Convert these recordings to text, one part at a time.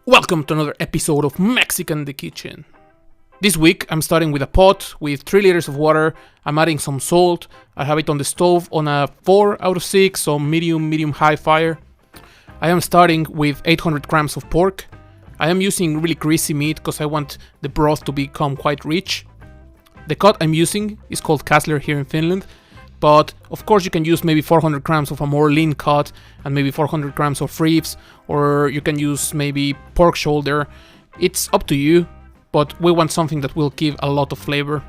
Welcome to another episode of Mexican in the Kitchen. This week I'm starting with a pot with 3 liters of water. I'm adding some salt. I have it on the stove on a 4 out of 6, so medium-high fire. I am starting with 800 grams of pork. I am using really greasy meat because I want the broth to become quite rich. The cut I'm using is called Kassler here in Finland. But of course you can use maybe 400 grams of a more lean cut and maybe 400 grams of ribs, or you can use maybe pork shoulder. It's up to you, but we want something that will give a lot of flavor.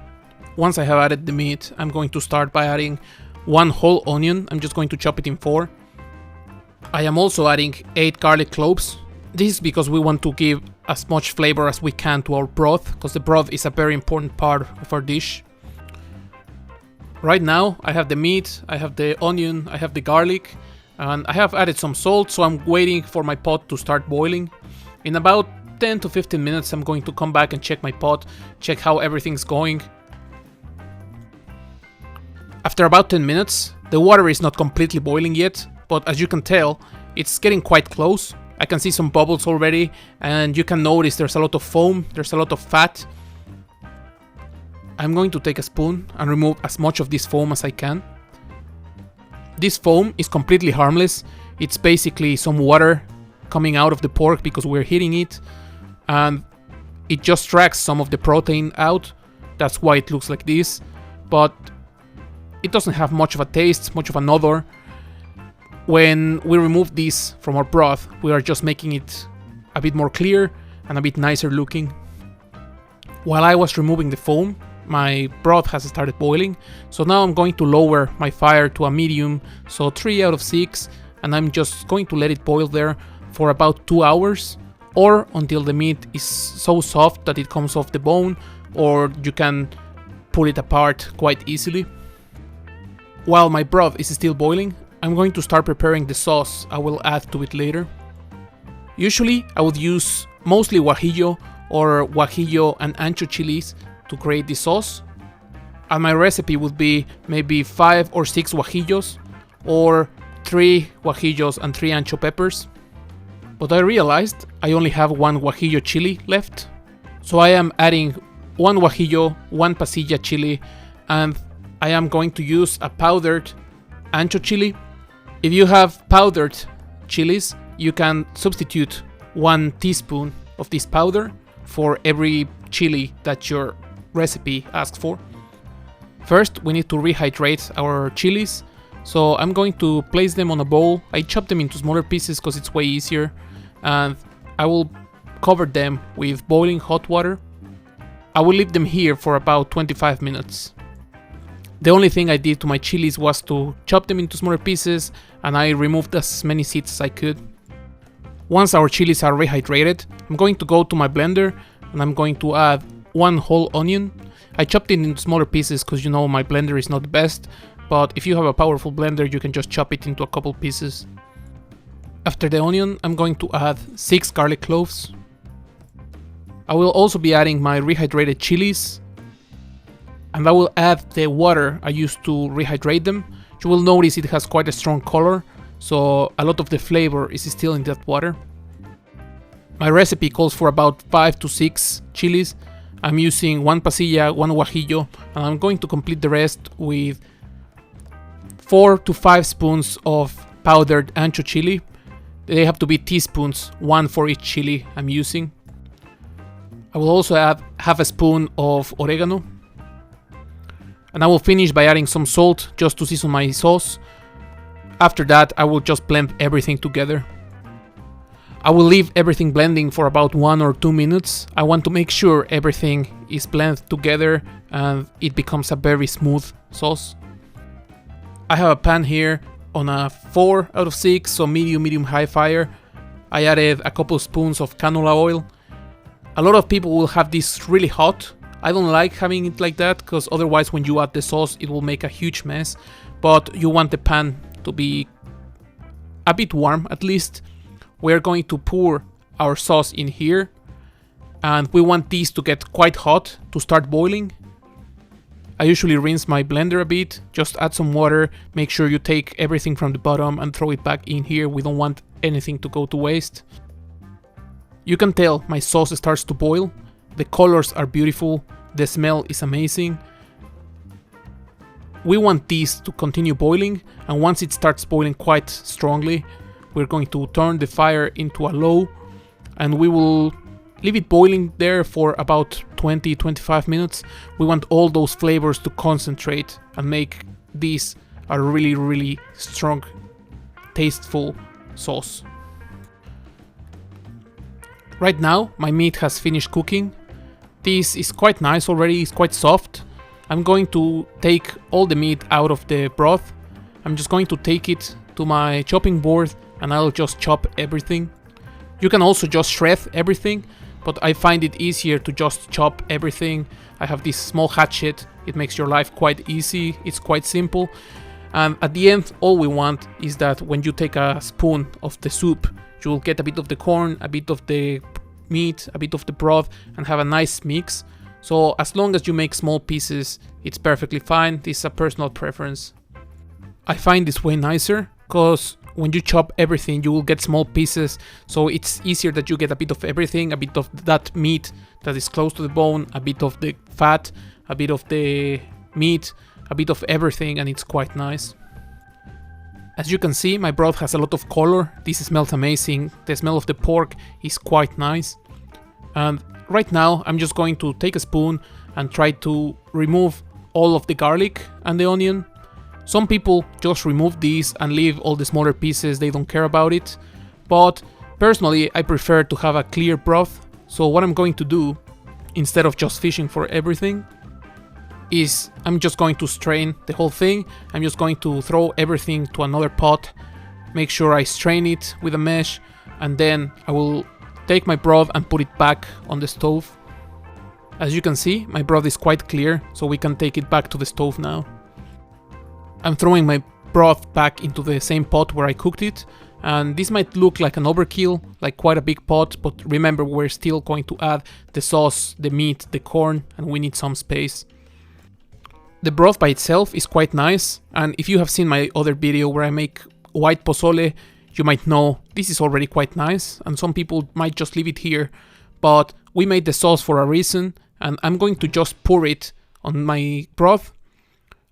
Once I have added the meat, I'm going to start by adding 1 whole onion. I'm just going to chop it in 4. I am also adding 8 garlic cloves. This is because we want to give as much flavor as we can to our broth, because the broth is a very important part of our dish. Right now I have the meat, I have the onion, I have the garlic, and I have added some salt, so I'm waiting for my pot to start boiling. In about 10 to 15 minutes I'm going to come back and check my pot, check how everything's going. After about 10 minutes, the water is not completely boiling yet, but as you can tell, it's getting quite close. I can see some bubbles already, and you can notice there's a lot of foam, there's a lot of fat. I'm going to take a spoon and remove as much of this foam as I can. This foam is completely harmless. It's basically some water coming out of the pork because we're heating it, and it just tracks some of the protein out. That's why it looks like this, but it doesn't have much of a taste, much of an odor. When we remove this from our broth, we are just making it a bit more clear and a bit nicer looking. While I was removing the foam, my broth has started boiling, so now I'm going to lower my fire to a medium, so 3 out of 6, and I'm just going to let it boil there for about 2 hours, or until the meat is so soft that it comes off the bone, or you can pull it apart quite easily. While my broth is still boiling, I'm going to start preparing the sauce I will add to it later. Usually I would use mostly guajillo or guajillo and ancho chilies to create the sauce, and my recipe would be maybe 5 or 6 guajillos or 3 guajillos and 3 ancho peppers. But I realized I only have 1 guajillo chili left, so I am adding 1 guajillo, 1 pasilla chili, and I am going to use a powdered ancho chili. If you have powdered chilies, you can substitute 1 teaspoon of this powder for every chili that your recipe asks for. First, we need to rehydrate our chilies, so I'm going to place them on a bowl. I chop them into smaller pieces because it's way easier, and I will cover them with boiling hot water. I will leave them here for about 25 minutes. The only thing I did to my chilies was to chop them into smaller pieces, and I removed as many seeds as I could. Once our chilies are rehydrated, I'm going to go to my blender and I'm going to add 1 whole onion. I chopped it into smaller pieces because you know my blender is not the best, but if you have a powerful blender you can just chop it into a couple pieces. After the onion, I'm going to add 6 garlic cloves. I will also be adding my rehydrated chilies, and I will add the water I used to rehydrate them. You will notice it has quite a strong color, so a lot of the flavor is still in that water. My recipe calls for about 5 to 6 chilies. I'm using 1 pasilla, 1 guajillo, and I'm going to complete the rest with 4 to 5 spoons of powdered ancho chili. They have to be teaspoons, 1 for each chili I'm using. I will also add half a spoon of oregano. And I will finish by adding some salt just to season my sauce. After that, I will just blend everything together. I will leave everything blending for about 1 or 2 minutes. I want to make sure everything is blended together and it becomes a very smooth sauce. I have a pan here on a 4 out of 6, so medium-high fire. I added a couple spoons of canola oil. A lot of people will have this really hot. I don't like having it like that because otherwise when you add the sauce it will make a huge mess. But you want the pan to be a bit warm at least. We're going to pour our sauce in here, and we want these to get quite hot to start boiling. I usually rinse my blender a bit, just add some water, make sure you take everything from the bottom and throw it back in here. We don't want anything to go to waste. You can tell my sauce starts to boil. The colors are beautiful. The smell is amazing. We want these to continue boiling, and once it starts boiling quite strongly, we're going to turn the fire into a low, and we will leave it boiling there for about 20-25 minutes. We want all those flavors to concentrate and make this a really strong, tasteful sauce. Right now, my meat has finished cooking. This is quite nice already, it's quite soft. I'm going to take all the meat out of the broth. I'm just going to take it to my chopping board and I'll just chop everything. You can also just shred everything, but I find it easier to just chop everything. I have this small hatchet, it makes your life quite easy, it's quite simple. And at the end, all we want is that when you take a spoon of the soup, you will get a bit of the corn, a bit of the meat, a bit of the broth, and have a nice mix. So as long as you make small pieces, it's perfectly fine. This is a personal preference. I find this way nicer, because when you chop everything, you will get small pieces. So it's easier that you get a bit of everything, a bit of that meat that is close to the bone, a bit of the fat, a bit of the meat, a bit of everything, and it's quite nice. As you can see, my broth has a lot of color. This smells amazing. The smell of the pork is quite nice. And right now, I'm just going to take a spoon and try to remove all of the garlic and the onion. Some people just remove these and leave all the smaller pieces, they don't care about it. But personally, I prefer to have a clear broth. So what I'm going to do, instead of just fishing for everything, is I'm just going to strain the whole thing. I'm just going to throw everything to another pot, make sure I strain it with a mesh, and then I will take my broth and put it back on the stove. As you can see, my broth is quite clear, so we can take it back to the stove now. I'm throwing my broth back into the same pot where I cooked it, and this might look like an overkill, like quite a big pot, but remember, we're still going to add the sauce, the meat, the corn, and we need some space. The broth by itself is quite nice, and if you have seen my other video where I make white pozole, you might know this is already quite nice, and some people might just leave it here, but we made the sauce for a reason, and I'm going to just pour it on my broth.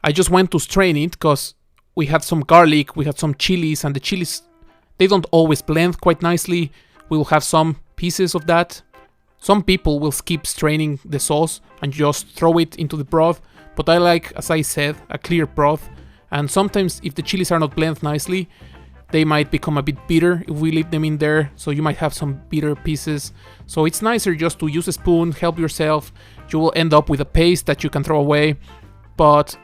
I just went to strain it because we had some garlic, we had some chilies, and the chilies, they don't always blend quite nicely. We'll have some pieces of that. Some people will skip straining the sauce and just throw it into the broth, but I like, as I said, a clear broth, and sometimes if the chilies are not blended nicely, they might become a bit bitter if we leave them in there, so you might have some bitter pieces. So it's nicer just to use a spoon, help yourself. You will end up with a paste that you can throw away, but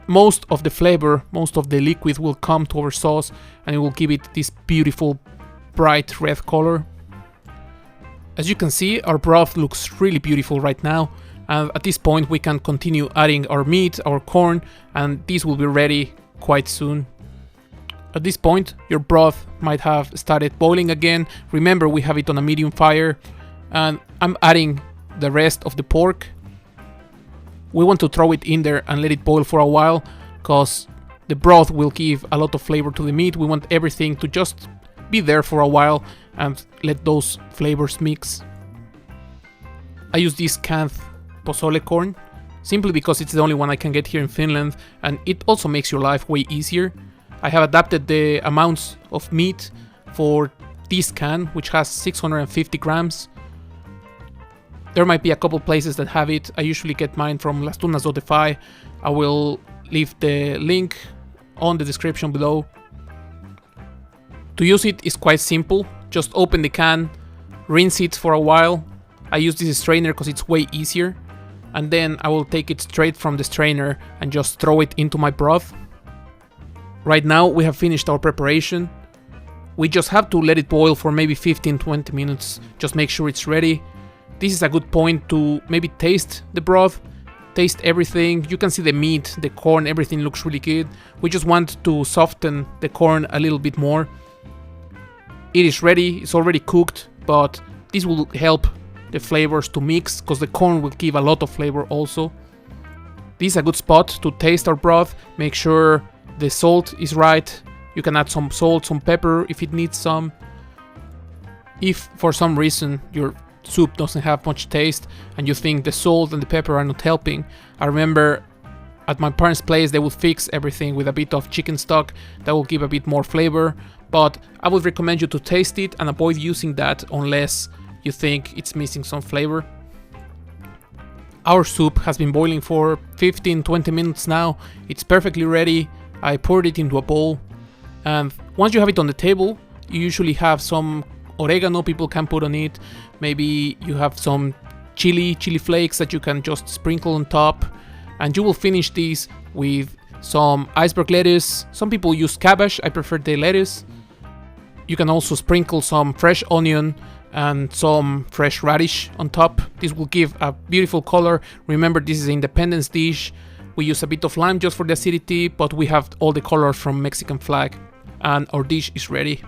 most of the flavor, most of the liquid will come to our sauce, and it will give it this beautiful bright red color. As you can see, our broth looks really beautiful right now, and at this point we can continue adding our meat, our corn, and these will be ready quite soon. At this point, your broth might have started boiling again. Remember, we have it on a medium fire, and I'm adding the rest of the pork. We want to throw it in there and let it boil for a while, because the broth will give a lot of flavor to the meat. We want everything to just be there for a while and let those flavors mix. I use this canned pozole corn simply because it's the only one I can get here in Finland, and it also makes your life way easier. I have adapted the amounts of meat for this can, which has 650 grams. There might be a couple places that have it. I usually get mine from Las Tunas do Defy. I will leave the link on the description below. To use it is quite simple. Just open the can, rinse it for a while. I use this strainer because it's way easier. And then I will take it straight from the strainer and just throw it into my broth. Right now we have finished our preparation. We just have to let it boil for maybe 15-20 minutes. Just make sure it's ready. This is a good point to maybe taste the broth, taste everything. You can see the meat, the corn, everything looks really good. We just want to soften the corn a little bit more. It is ready, it's already cooked, but this will help the flavors to mix because the corn will give a lot of flavor also. This is a good spot to taste our broth. Make sure the salt is right. You can add some salt, some pepper if it needs some. if for some reason your soup doesn't have much taste and you think the salt and the pepper are not helping, I remember at my parents' place they would fix everything with a bit of chicken stock that will give a bit more flavor, but I would recommend you to taste it and avoid using that unless you think it's missing some flavor. Our soup has been boiling for 15-20 minutes now. It's perfectly ready. I poured it into a bowl, and once you have it on the table, you usually have some oregano people can put on it. Maybe you have some chili flakes that you can just sprinkle on top, and you will finish this with some iceberg lettuce. Some people use cabbage, I prefer the lettuce. You can also sprinkle some fresh onion and some fresh radish on top. This will give a beautiful color. Remember, this is an Independence dish. We use a bit of lime just for the acidity, but we have all the colors from Mexican flag, and our dish is ready.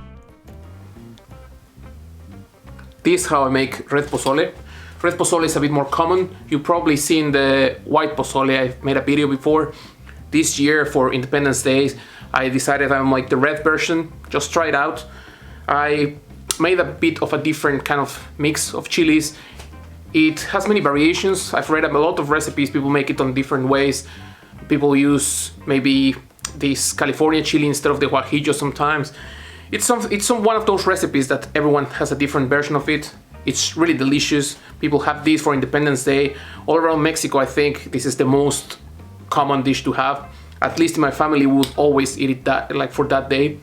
This is how I make red pozole. Red pozole is a bit more common. You've probably seen the white pozole. I've made a video before. This year for Independence Day, I decided I make the red version. Just try it out. I made a bit of a different kind of mix of chilies. It has many variations. I've read a lot of recipes. People make it on different ways. People use maybe this California chili instead of the guajillo sometimes. It's one of those recipes that everyone has a different version of it. It's really delicious. People have this for Independence Day. All around Mexico, I think this is the most common dish to have. At least in my family, we would always eat it for that day.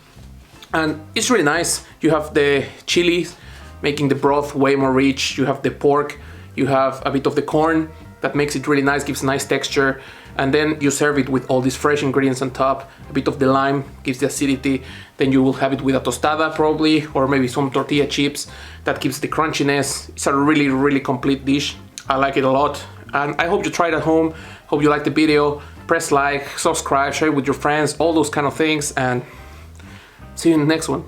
And it's really nice. You have the chilies making the broth way more rich. You have the pork. You have a bit of the corn that makes it really nice, gives nice texture. And then you serve it with all these fresh ingredients on top. A bit of the lime gives the acidity. Then you will have it with a tostada probably, or maybe some tortilla chips. That gives the crunchiness. It's a really, really complete dish. I like it a lot. And I hope you try it at home. Hope you like the video. Press like, subscribe, share it with your friends, all those kind of things. And see you in the next one.